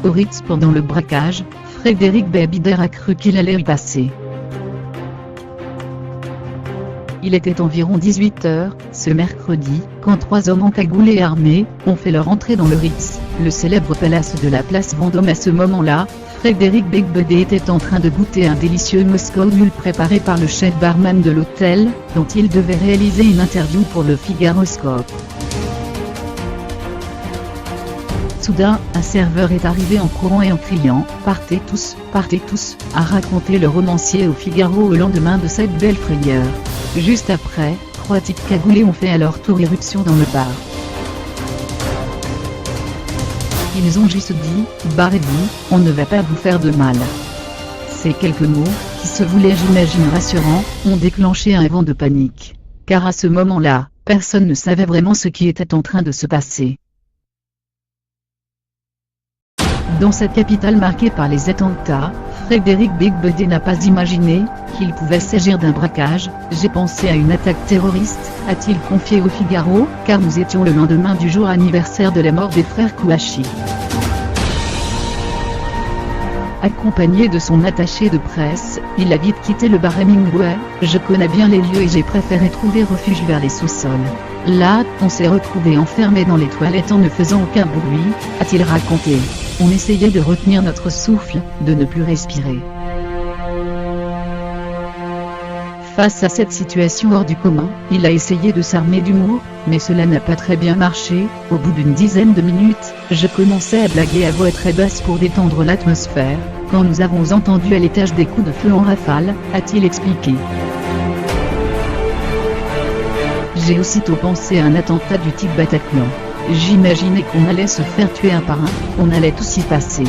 Au Ritz pendant le braquage, Frédéric Beigbeder a cru qu'il allait y passer. Il était environ 18h, ce mercredi, quand 3 hommes encagoulés et armés, ont fait leur entrée dans le Ritz, le célèbre palace de la place Vendôme. À ce moment-là, Frédéric Beigbeder était en train de goûter un délicieux Moscow Mule préparé par le chef barman de l'hôtel, dont il devait réaliser une interview pour le Figaroscope. Soudain, un serveur est arrivé en courant et en criant « Partez tous », a raconté le romancier au Figaro au lendemain de cette belle frayeur. Juste après, 3 types cagoulés ont fait à leur tour irruption dans le bar. Ils ont juste dit « Barrez-vous, on ne va pas vous faire de mal ». Ces quelques mots, qui se voulaient j'imagine rassurants, ont déclenché un vent de panique. Car à ce moment-là, personne ne savait vraiment ce qui était en train de se passer. Dans cette capitale marquée par les attentats, Frédéric Beigbeder n'a pas imaginé qu'il pouvait s'agir d'un braquage. J'ai pensé à une attaque terroriste, a-t-il confié au Figaro, car nous étions le lendemain du jour anniversaire de la mort des frères Kouachi. Accompagné de son attaché de presse, il a vite quitté le bar Hemingway. Je connais bien les lieux et j'ai préféré trouver refuge vers les sous-sols. Là, on s'est retrouvés enfermés dans les toilettes en ne faisant aucun bruit, a-t-il raconté. On essayait de retenir notre souffle, de ne plus respirer. Face à cette situation hors du commun, il a essayé de s'armer d'humour, mais cela n'a pas très bien marché. Au bout d'une dizaine de minutes, je commençais à blaguer à voix très basse pour détendre l'atmosphère, quand nous avons entendu à l'étage des coups de feu en rafale, a-t-il expliqué. J'ai aussitôt pensé à un attentat du type Bataclan. J'imaginais qu'on allait se faire tuer un par un, qu'on allait tous y passer.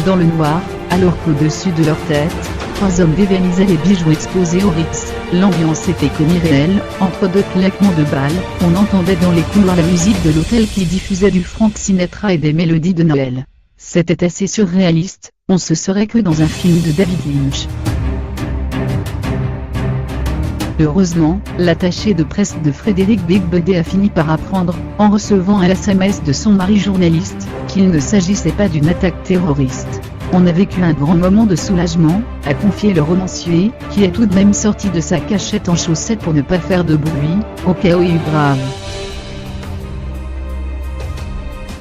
Dans le noir, alors qu'au-dessus de leur tête, 3 hommes dévernisaient les bijoux exposés au Ritz, l'ambiance était comme irréelle. Entre 2 claquements de balles, on entendait dans les couloirs la musique de l'hôtel qui diffusait du Frank Sinatra et des mélodies de Noël. C'était assez surréaliste, on se serait cru dans un film de David Lynch. Heureusement, l'attaché de presse de Frédéric Beigbeder a fini par apprendre, en recevant un SMS de son mari journaliste, qu'il ne s'agissait pas d'une attaque terroriste. On a vécu un grand moment de soulagement, a confié le romancier, qui est tout de même sorti de sa cachette en chaussettes pour ne pas faire de bruit, au cas où il y eut grave.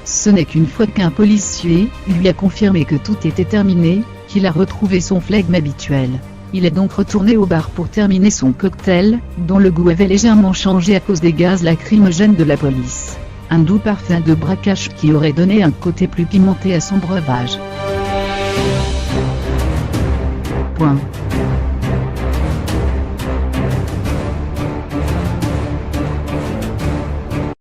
Ce n'est qu'une fois qu'un policier lui a confirmé que tout était terminé, qu'il a retrouvé son flegme habituel. Il est donc retourné au bar pour terminer son cocktail, dont le goût avait légèrement changé à cause des gaz lacrymogènes de la police. Un doux parfum de braquage qui aurait donné un côté plus pimenté à son breuvage. Point.